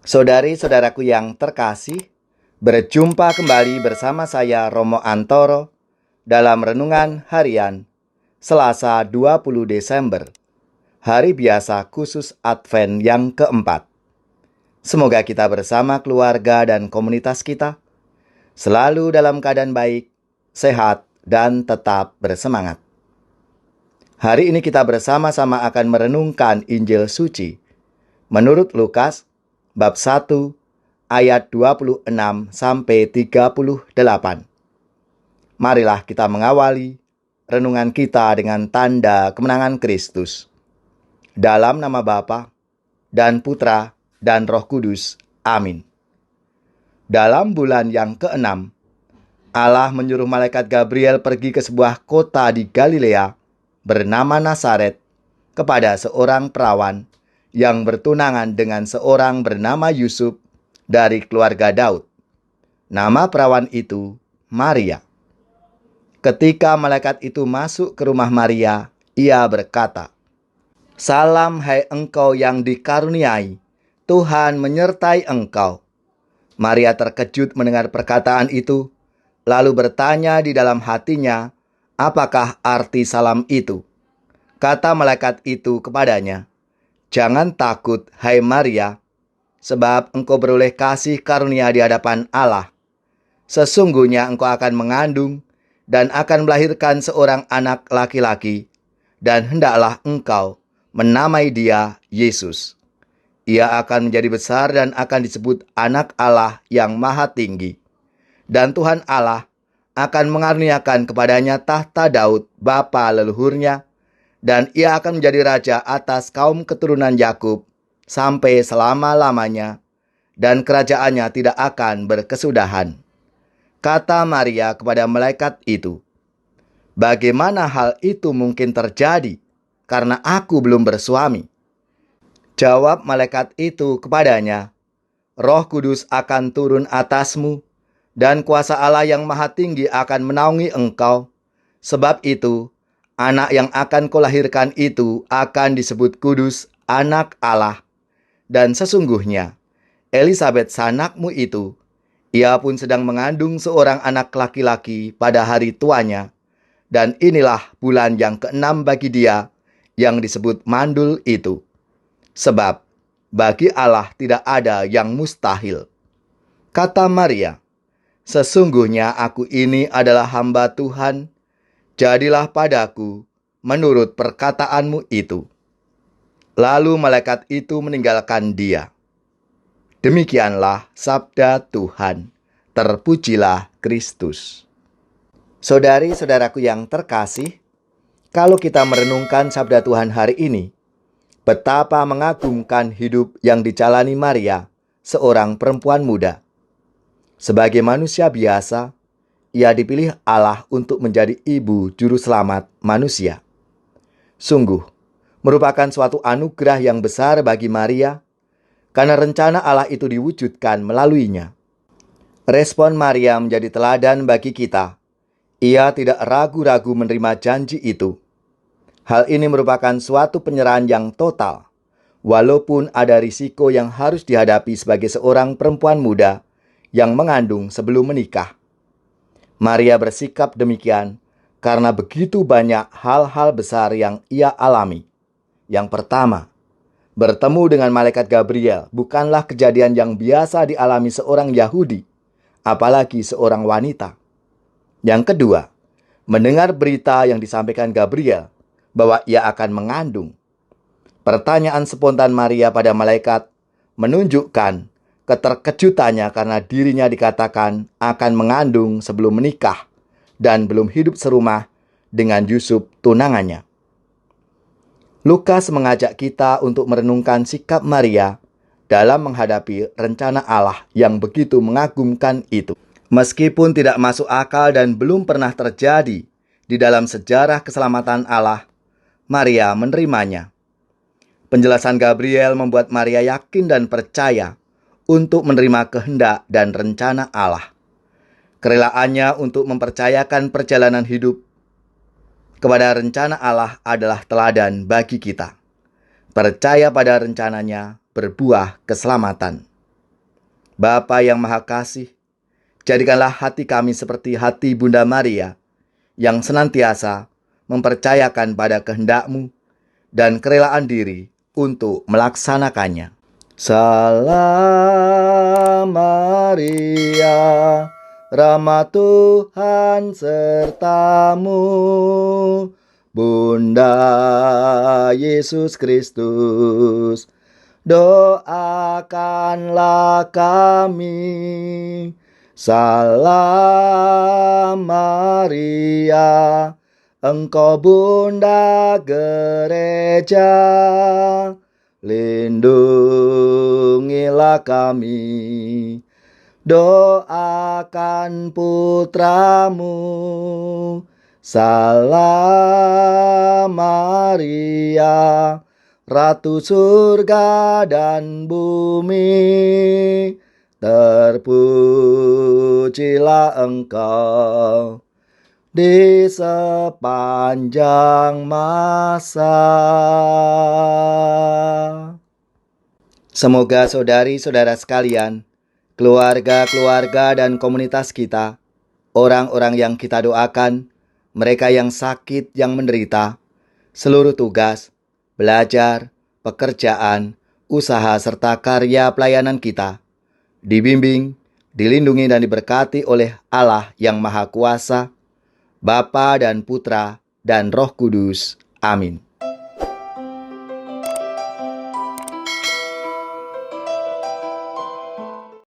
Saudari-saudaraku yang terkasih, berjumpa kembali bersama saya Romo Antoro dalam Renungan Harian Selasa 20 Desember, hari biasa khusus Advent yang keempat. Semoga kita bersama keluarga dan komunitas kita selalu dalam keadaan baik, sehat, dan tetap bersemangat. Hari ini kita bersama-sama akan merenungkan Injil Suci menurut Lukas bab 1 ayat 26 sampai 38. Marilah kita mengawali renungan kita dengan tanda kemenangan Kristus. Dalam nama Bapa dan Putra dan Roh Kudus. Amin. Dalam bulan yang ke-6, Allah menyuruh malaikat Gabriel pergi ke sebuah kota di Galilea bernama Nazaret kepada seorang perawan yang bertunangan dengan seorang bernama Yusuf dari keluarga Daud. Nama perawan itu Maria. Ketika malaikat itu masuk ke rumah Maria, ia berkata, "Salam hai engkau yang dikaruniai, Tuhan menyertai engkau." Maria terkejut mendengar perkataan itu, lalu bertanya di dalam hatinya, apakah arti salam itu? Kata malaikat itu kepadanya, "Jangan takut, hai Maria, sebab engkau beroleh kasih karunia di hadapan Allah. Sesungguhnya engkau akan mengandung dan akan melahirkan seorang anak laki-laki, dan hendaklah engkau menamai dia Yesus. Ia akan menjadi besar dan akan disebut Anak Allah yang Maha Tinggi. Dan Tuhan Allah akan mengaruniakan kepadanya tahta Daud, bapa leluhurnya, dan ia akan menjadi raja atas kaum keturunan Yakub sampai selama-lamanya, dan kerajaannya tidak akan berkesudahan." Kata Maria kepada malaikat itu, "Bagaimana hal itu mungkin terjadi, karena aku belum bersuami?" Jawab malaikat itu kepadanya, "Roh Kudus akan turun atasmu, dan kuasa Allah yang Maha Tinggi akan menaungi engkau. Sebab itu, anak yang akan kau lahirkan itu akan disebut kudus, Anak Allah. Dan sesungguhnya, Elisabet sanakmu itu, ia pun sedang mengandung seorang anak laki-laki pada hari tuanya. Dan inilah bulan yang ke-6 bagi dia yang disebut mandul itu. Sebab bagi Allah tidak ada yang mustahil." Kata Maria, "Sesungguhnya aku ini adalah hamba Tuhan. Jadilah padaku menurut perkataanmu itu." Lalu malaikat itu meninggalkan dia. Demikianlah sabda Tuhan. Terpujilah Kristus. Saudari-saudaraku yang terkasih, kalau kita merenungkan sabda Tuhan hari ini, betapa mengagumkan hidup yang dijalani Maria, seorang perempuan muda. Sebagai manusia biasa, ia dipilih Allah untuk menjadi ibu juru selamat manusia. Sungguh, merupakan suatu anugerah yang besar bagi Maria, karena rencana Allah itu diwujudkan melaluinya. Respon Maria menjadi teladan bagi kita. Ia tidak ragu-ragu menerima janji itu. Hal ini merupakan suatu penyerahan yang total, walaupun ada risiko yang harus dihadapi sebagai seorang perempuan muda yang mengandung sebelum menikah. Maria bersikap demikian karena begitu banyak hal-hal besar yang ia alami. Yang pertama, bertemu dengan malaikat Gabriel bukanlah kejadian yang biasa dialami seorang Yahudi, apalagi seorang wanita. Yang kedua, mendengar berita yang disampaikan Gabriel bahwa ia akan mengandung. Pertanyaan spontan Maria pada malaikat menunjukkan keterkejutannya karena dirinya dikatakan akan mengandung sebelum menikah dan belum hidup serumah dengan Yusuf tunangannya. Lukas mengajak kita untuk merenungkan sikap Maria dalam menghadapi rencana Allah yang begitu mengagumkan itu. Meskipun tidak masuk akal dan belum pernah terjadi di dalam sejarah keselamatan Allah, Maria menerimanya. Penjelasan Gabriel membuat Maria yakin dan percaya untuk menerima kehendak dan rencana Allah. Kerelaannya untuk mempercayakan perjalanan hidup kepada rencana Allah adalah teladan bagi kita. Percaya pada rencananya berbuah keselamatan. Bapa yang Maha Kasih, jadikanlah hati kami seperti hati Bunda Maria, yang senantiasa mempercayakan pada kehendak-Mu dan kerelaan diri untuk melaksanakannya. Salam Maria, rahmat Tuhan sertamu, Bunda Yesus Kristus, doakanlah kami. Salam Maria, Engkau Bunda Gereja, lindungilah kami. Doakan putramu. Salam Maria, Ratu surga dan bumi, terpujilah Engkau di sepanjang masa. Semoga saudari-saudara sekalian, keluarga-keluarga dan komunitas kita, orang-orang yang kita doakan, mereka yang sakit, yang menderita, seluruh tugas, belajar, pekerjaan, usaha, serta karya pelayanan kita, dibimbing, dilindungi dan diberkati oleh Allah yang Maha Kuasa, Bapa dan Putra dan Roh Kudus. Amin.